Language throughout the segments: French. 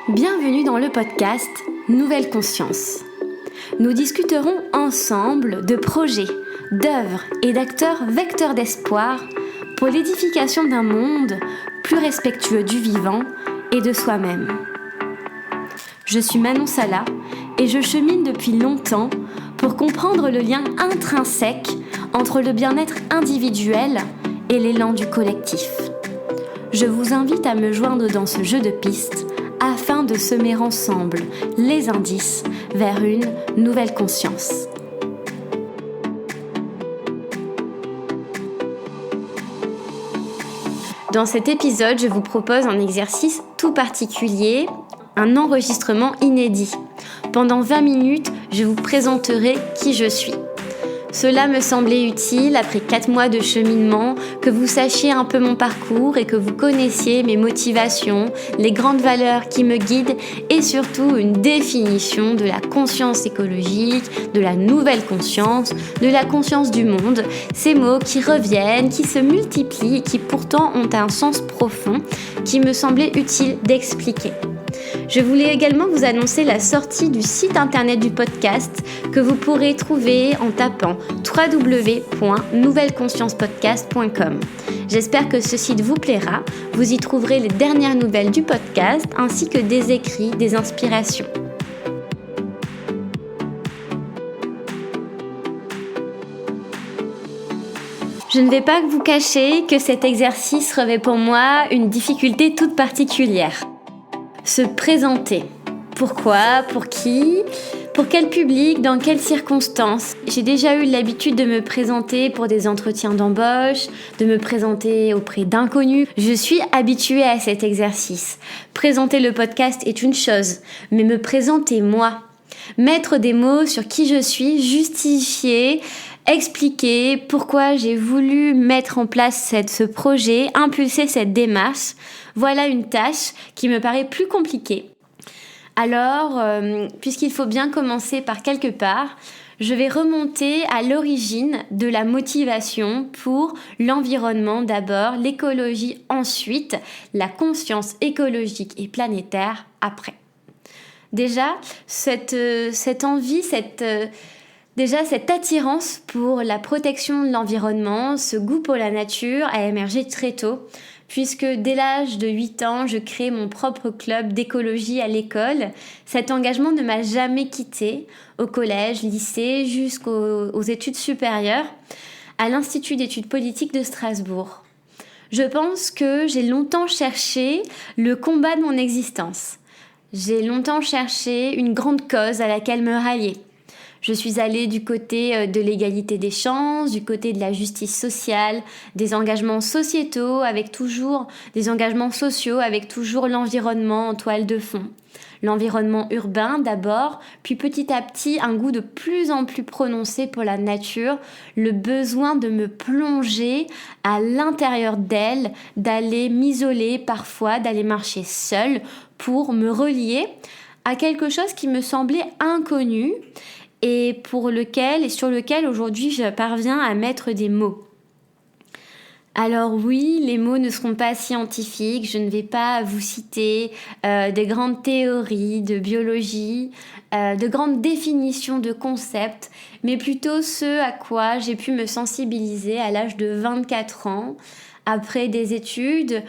Bienvenue dans le podcast Nouvelle Conscience. Nous discuterons ensemble de projets, d'œuvres et d'acteurs vecteurs d'espoir pour l'édification d'un monde plus respectueux du vivant et de soi-même. Je suis Manon Sala et je chemine depuis longtemps pour comprendre le lien intrinsèque entre le bien-être individuel et l'élan du collectif. Je vous invite à me joindre dans ce jeu de pistes afin de semer ensemble les indices vers une nouvelle conscience. Dans cet épisode, je vous propose un exercice tout particulier, un enregistrement inédit. Pendant 20 minutes, je vous présenterai qui je suis. Cela me semblait utile après 4 mois de cheminement, que vous sachiez un peu mon parcours et que vous connaissiez mes motivations, les grandes valeurs qui me guident et surtout une définition de la conscience écologique, de la nouvelle conscience, de la conscience du monde. Ces mots qui reviennent, qui se multiplient et qui pourtant ont un sens profond qui me semblait utile d'expliquer. Je voulais également vous annoncer la sortie du site internet du podcast que vous pourrez trouver en tapant www.nouvelleconsciencepodcast.com. J'espère que ce site vous plaira. Vous y trouverez les dernières nouvelles du podcast ainsi que des écrits, des inspirations. Je ne vais pas vous cacher que cet exercice revêt pour moi une difficulté toute particulière. Se présenter. Pourquoi ? Pour qui ? Pour quel public ? Dans quelles circonstances ? J'ai déjà eu l'habitude de me présenter pour des entretiens d'embauche, de me présenter auprès d'inconnus. Je suis habituée à cet exercice. Présenter le podcast est une chose, mais me présenter moi. Mettre des mots sur qui je suis, justifier, expliquer pourquoi j'ai voulu mettre en place ce projet, impulser cette démarche. Voilà une tâche qui me paraît plus compliquée. Alors, puisqu'il faut bien commencer par quelque part, je vais remonter à l'origine de la motivation pour l'environnement d'abord, l'écologie ensuite, la conscience écologique et planétaire après. Déjà, cette envie, cette attirance pour la protection de l'environnement, ce goût pour la nature a émergé très tôt, puisque dès l'âge de 8 ans, je crée mon propre club d'écologie à l'école. Cet engagement ne m'a jamais quittée, au collège, lycée, jusqu'aux études supérieures, à l'Institut d'études politiques de Strasbourg. Je pense que j'ai longtemps cherché le combat de mon existence. J'ai longtemps cherché une grande cause à laquelle me rallier. Je suis allée du côté de l'égalité des chances, du côté de la justice sociale, des engagements sociétaux avec toujours l'environnement en toile de fond. L'environnement urbain d'abord, puis petit à petit un goût de plus en plus prononcé pour la nature, le besoin de me plonger à l'intérieur d'elle, d'aller m'isoler parfois, d'aller marcher seule pour me relier à quelque chose qui me semblait inconnu et sur lequel aujourd'hui je parviens à mettre des mots. Alors oui, les mots ne seront pas scientifiques, je ne vais pas vous citer des grandes théories de biologie, de grandes définitions de concepts, mais plutôt ce à quoi j'ai pu me sensibiliser à l'âge de 24 ans, après des études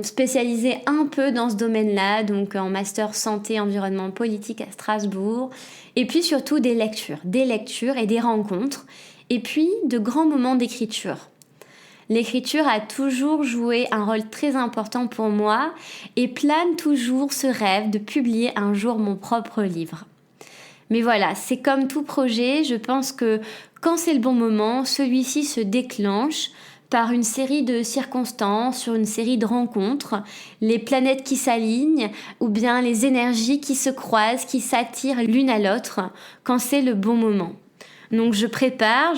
spécialisées un peu dans ce domaine-là, donc en master santé, environnement politique à Strasbourg, et puis surtout des lectures et des rencontres, et puis de grands moments d'écriture. L'écriture a toujours joué un rôle très important pour moi et plane toujours ce rêve de publier un jour mon propre livre. Mais voilà, c'est comme tout projet, je pense que quand c'est le bon moment, celui-ci se déclenche par une série de circonstances, sur une série de rencontres, les planètes qui s'alignent ou bien les énergies qui se croisent, qui s'attirent l'une à l'autre quand c'est le bon moment. Donc je prépare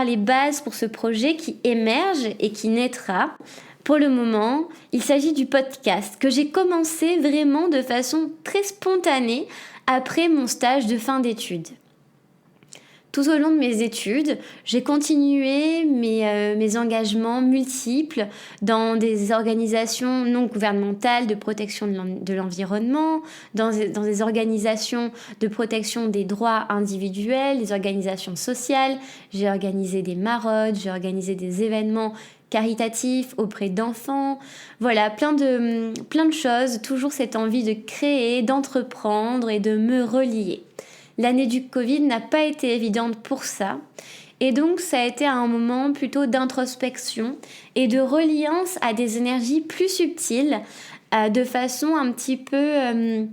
les bases pour ce projet qui émerge et qui naîtra. Pour le moment, il s'agit du podcast que j'ai commencé vraiment de façon très spontanée après mon stage de fin d'études. Tout au long de mes études, j'ai continué mes engagements multiples dans des organisations non gouvernementales de protection de l'environnement, dans des organisations de protection des droits individuels, des organisations sociales. J'ai organisé des maraudes, j'ai organisé des événements caritatifs auprès d'enfants. Voilà, plein de choses, toujours cette envie de créer, d'entreprendre et de me relier. L'année du Covid n'a pas été évidente pour ça. Et donc, ça a été un moment plutôt d'introspection et de reliance à des énergies plus subtiles, de façon un petit peu...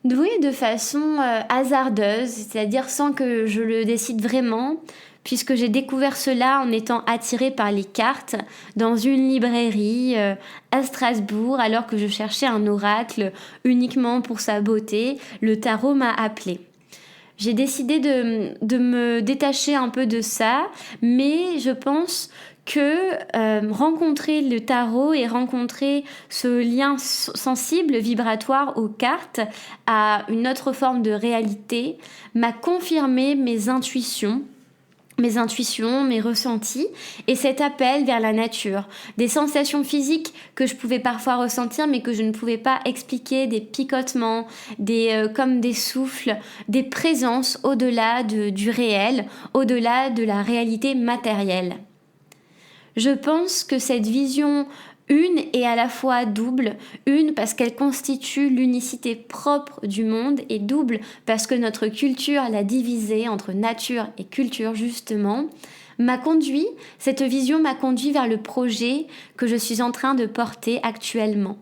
de façon hasardeuse, c'est-à-dire sans que je le décide vraiment, puisque j'ai découvert cela en étant attirée par les cartes dans une librairie à Strasbourg, alors que je cherchais un oracle uniquement pour sa beauté. Le tarot m'a appelée. J'ai décidé de me détacher un peu de ça, mais je pense que rencontrer le tarot et rencontrer ce lien sensible, vibratoire aux cartes, à une autre forme de réalité, m'a confirmé mes intuitions, mes ressentis et cet appel vers la nature. Des sensations physiques que je pouvais parfois ressentir mais que je ne pouvais pas expliquer, des picotements, comme des souffles, des présences au-delà du réel, au-delà de la réalité matérielle. Je pense que cette vision une est à la fois double, une parce qu'elle constitue l'unicité propre du monde et double parce que notre culture l'a divisée entre nature et culture justement, cette vision m'a conduit vers le projet que je suis en train de porter actuellement.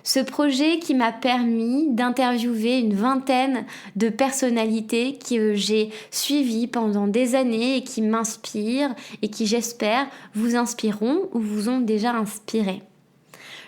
Ce projet qui m'a permis d'interviewer une vingtaine de personnalités que j'ai suivies pendant des années et qui m'inspirent et qui, j'espère, vous inspireront ou vous ont déjà inspiré.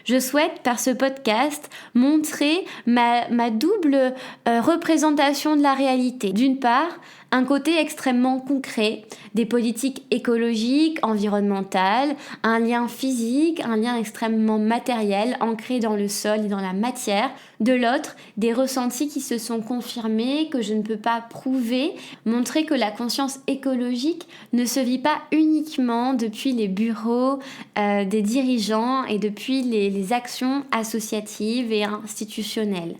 Je souhaite, par ce podcast, montrer ma double représentation de la réalité. D'une part, un côté extrêmement concret, des politiques écologiques, environnementales, un lien physique, un lien extrêmement matériel, ancré dans le sol et dans la matière. De l'autre, des ressentis qui se sont confirmés, que je ne peux pas prouver, montrer que la conscience écologique ne se vit pas uniquement depuis les bureaux des dirigeants et depuis les actions associatives et institutionnelles.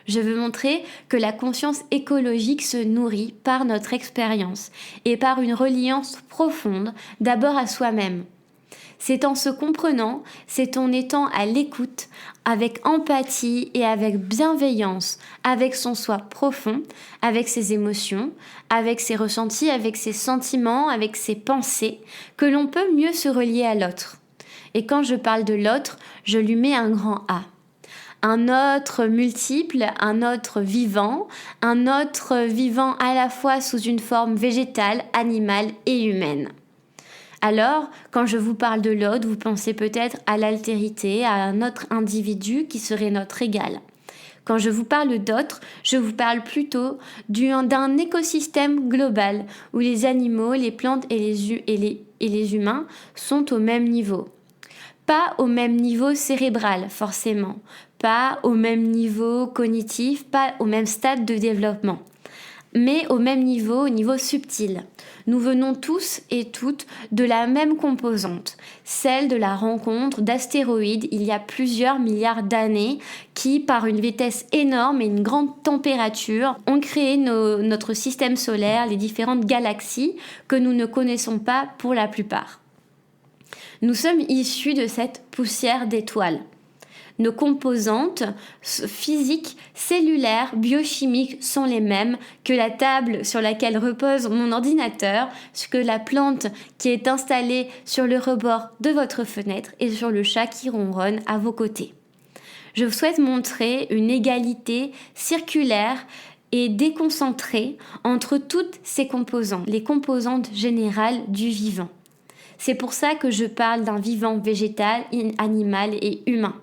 Je veux montrer que la conscience écologique se nourrit par notre expérience et par une reliance profonde, d'abord à soi-même. C'est en se comprenant, c'est en étant à l'écoute, avec empathie et avec bienveillance, avec son soi profond, avec ses émotions, avec ses ressentis, avec ses sentiments, avec ses pensées, que l'on peut mieux se relier à l'autre. Et quand je parle de l'autre, je lui mets un grand A. Un autre multiple, un autre vivant à la fois sous une forme végétale, animale et humaine. Alors, quand je vous parle de l'autre, vous pensez peut-être à l'altérité, à un autre individu qui serait notre égal. Quand je vous parle d'autre, je vous parle plutôt d'un écosystème global où les animaux, les plantes et les humains sont au même niveau. Pas au même niveau cérébral, forcément. Pas au même niveau cognitif, pas au même stade de développement. Mais au même niveau, au niveau subtil. Nous venons tous et toutes de la même composante, celle de la rencontre d'astéroïdes il y a plusieurs milliards d'années qui, par une vitesse énorme et une grande température, ont créé notre système solaire, les différentes galaxies que nous ne connaissons pas pour la plupart. Nous sommes issus de cette poussière d'étoiles. Nos composantes physiques, cellulaires, biochimiques sont les mêmes que la table sur laquelle repose mon ordinateur, que la plante qui est installée sur le rebord de votre fenêtre et sur le chat qui ronronne à vos côtés. Je souhaite montrer une égalité circulaire et déconcentrée entre toutes ces composantes, les composantes générales du vivant. C'est pour ça que je parle d'un vivant végétal, animal et humain.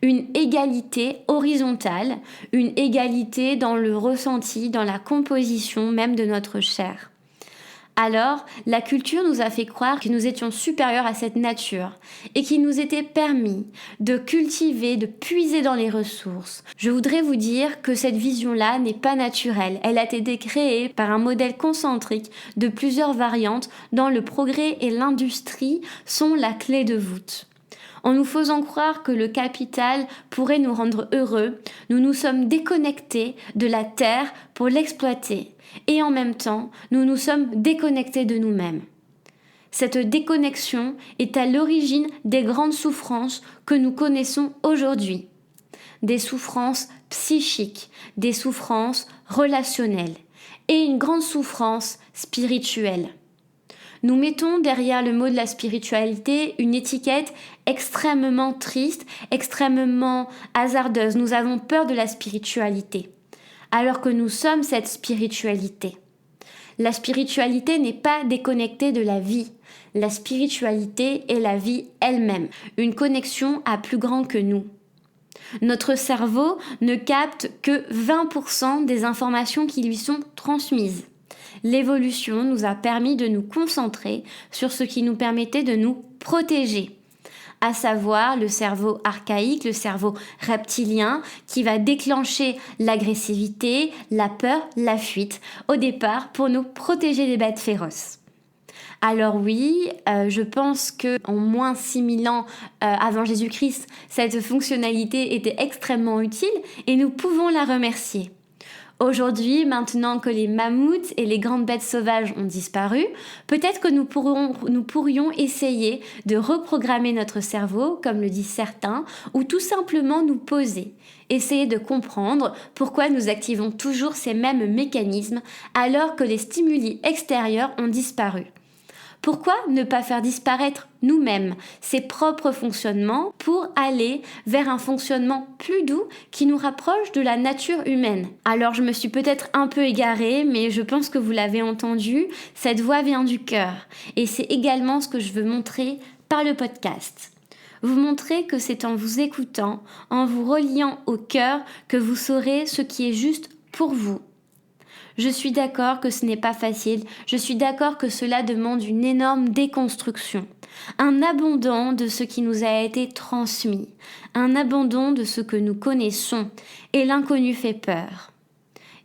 Une égalité horizontale, une égalité dans le ressenti, dans la composition même de notre chair. Alors, la culture nous a fait croire que nous étions supérieurs à cette nature et qu'il nous était permis de cultiver, de puiser dans les ressources. Je voudrais vous dire que cette vision-là n'est pas naturelle. Elle a été créée par un modèle concentrique de plusieurs variantes dont le progrès et l'industrie sont la clé de voûte. En nous faisant croire que le capital pourrait nous rendre heureux, nous nous sommes déconnectés de la terre pour l'exploiter. Et en même temps, nous nous sommes déconnectés de nous-mêmes. Cette déconnexion est à l'origine des grandes souffrances que nous connaissons aujourd'hui. Des souffrances psychiques, des souffrances relationnelles et une grande souffrance spirituelle. Nous mettons derrière le mot de la spiritualité une étiquette extrêmement triste, extrêmement hasardeuse. Nous avons peur de la spiritualité, alors que nous sommes cette spiritualité. La spiritualité n'est pas déconnectée de la vie. La spiritualité est la vie elle-même, une connexion à plus grand que nous. Notre cerveau ne capte que 20% des informations qui lui sont transmises. L'évolution nous a permis de nous concentrer sur ce qui nous permettait de nous protéger, à savoir le cerveau archaïque, le cerveau reptilien qui va déclencher l'agressivité, la peur, la fuite, au départ pour nous protéger des bêtes féroces. Alors oui, je pense qu'en moins 6000 ans avant Jésus-Christ, cette fonctionnalité était extrêmement utile et nous pouvons la remercier. Aujourd'hui, maintenant que les mammouths et les grandes bêtes sauvages ont disparu, peut-être que nous pourrions essayer de reprogrammer notre cerveau, comme le disent certains, ou tout simplement nous poser, essayer de comprendre pourquoi nous activons toujours ces mêmes mécanismes alors que les stimuli extérieurs ont disparu. Pourquoi ne pas faire disparaître nous-mêmes ces propres fonctionnements pour aller vers un fonctionnement plus doux qui nous rapproche de la nature humaine? Alors je me suis peut-être un peu égarée, mais je pense que vous l'avez entendu, cette voix vient du cœur. Et c'est également ce que je veux montrer par le podcast. Vous montrer que c'est en vous écoutant, en vous reliant au cœur, que vous saurez ce qui est juste pour vous. Je suis d'accord que ce n'est pas facile, je suis d'accord que cela demande une énorme déconstruction, un abandon de ce qui nous a été transmis, un abandon de ce que nous connaissons, et l'inconnu fait peur.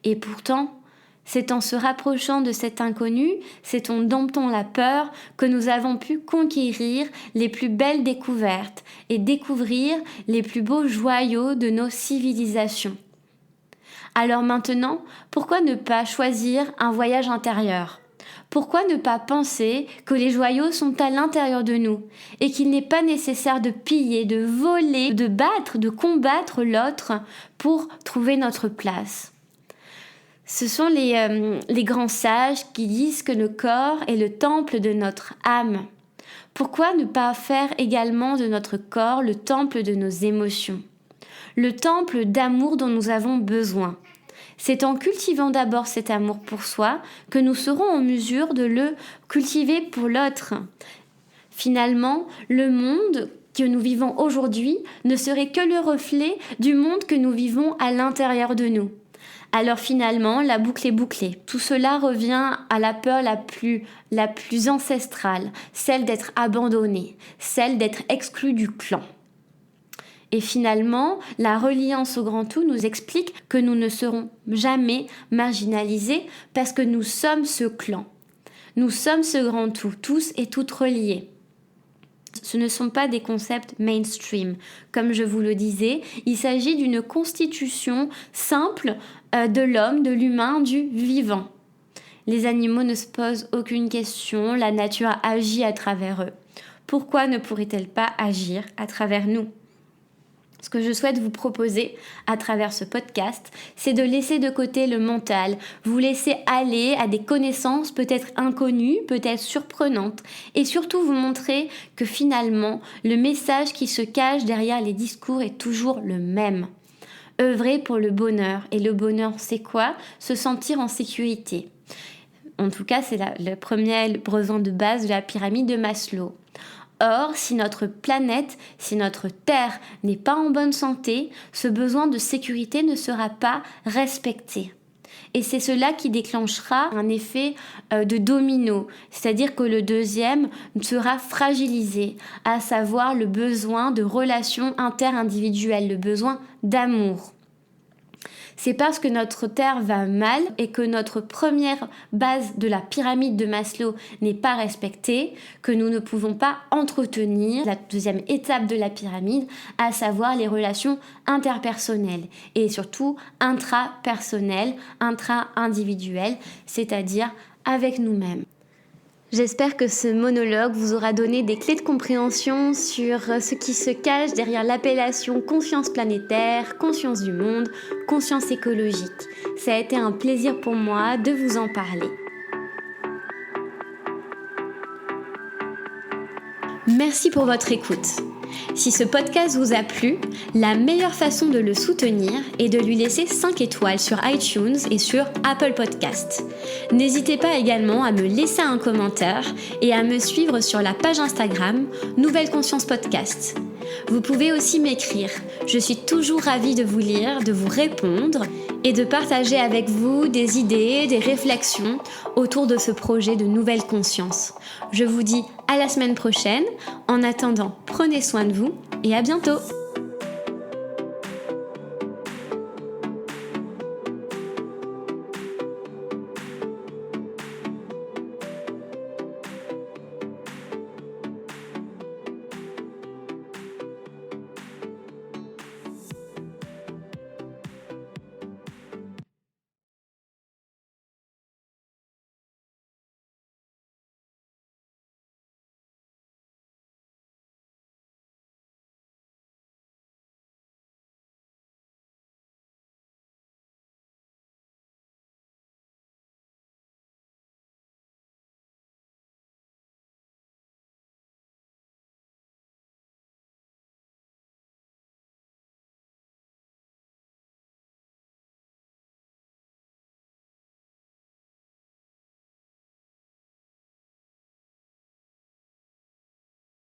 Et pourtant, c'est en se rapprochant de cet inconnu, c'est en domptant la peur que nous avons pu conquérir les plus belles découvertes et découvrir les plus beaux joyaux de nos civilisations. Alors maintenant, pourquoi ne pas choisir un voyage intérieur? Pourquoi ne pas penser que les joyaux sont à l'intérieur de nous et qu'il n'est pas nécessaire de piller, de voler, de battre, de combattre l'autre pour trouver notre place? Ce sont les grands sages qui disent que le corps est le temple de notre âme. Pourquoi ne pas faire également de notre corps le temple de nos émotions? Le temple d'amour dont nous avons besoin. C'est en cultivant d'abord cet amour pour soi que nous serons en mesure de le cultiver pour l'autre. Finalement, le monde que nous vivons aujourd'hui ne serait que le reflet du monde que nous vivons à l'intérieur de nous. Alors finalement, la boucle est bouclée. Tout cela revient à la peur la plus ancestrale, celle d'être abandonné, celle d'être exclu du clan. Et finalement, la reliance au grand tout nous explique que nous ne serons jamais marginalisés parce que nous sommes ce clan. Nous sommes ce grand tout, tous et toutes reliés. Ce ne sont pas des concepts mainstream. Comme je vous le disais, il s'agit d'une constitution simple de l'homme, de l'humain, du vivant. Les animaux ne se posent aucune question, la nature agit à travers eux. Pourquoi ne pourrait-elle pas agir à travers nous ? Ce que je souhaite vous proposer à travers ce podcast, c'est de laisser de côté le mental, vous laisser aller à des connaissances peut-être inconnues, peut-être surprenantes, et surtout vous montrer que finalement, le message qui se cache derrière les discours est toujours le même. Œuvrer pour le bonheur. Et le bonheur, c'est quoi? Se sentir en sécurité. En tout cas, c'est le premier besoin de base de la pyramide de Maslow. Or, si notre planète, si notre Terre n'est pas en bonne santé, ce besoin de sécurité ne sera pas respecté. Et c'est cela qui déclenchera un effet de domino, c'est-à-dire que le deuxième sera fragilisé, à savoir le besoin de relations interindividuelles, le besoin d'amour. C'est parce que notre terre va mal et que notre première base de la pyramide de Maslow n'est pas respectée que nous ne pouvons pas entretenir la deuxième étape de la pyramide, à savoir les relations interpersonnelles et surtout intrapersonnelles, intra-individuelles, c'est-à-dire avec nous-mêmes. J'espère que ce monologue vous aura donné des clés de compréhension sur ce qui se cache derrière l'appellation conscience planétaire, conscience du monde, conscience écologique. Ça a été un plaisir pour moi de vous en parler. Merci pour votre écoute. Si ce podcast vous a plu, la meilleure façon de le soutenir est de lui laisser 5 étoiles sur iTunes et sur Apple Podcasts. N'hésitez pas également à me laisser un commentaire et à me suivre sur la page Instagram Nouvelle Conscience Podcast. Vous pouvez aussi m'écrire. Je suis toujours ravie de vous lire, de vous répondre et de partager avec vous des idées, des réflexions autour de ce projet de Nouvelle Conscience. Je vous dis à la semaine prochaine. En attendant, prenez soin de vous et à bientôt.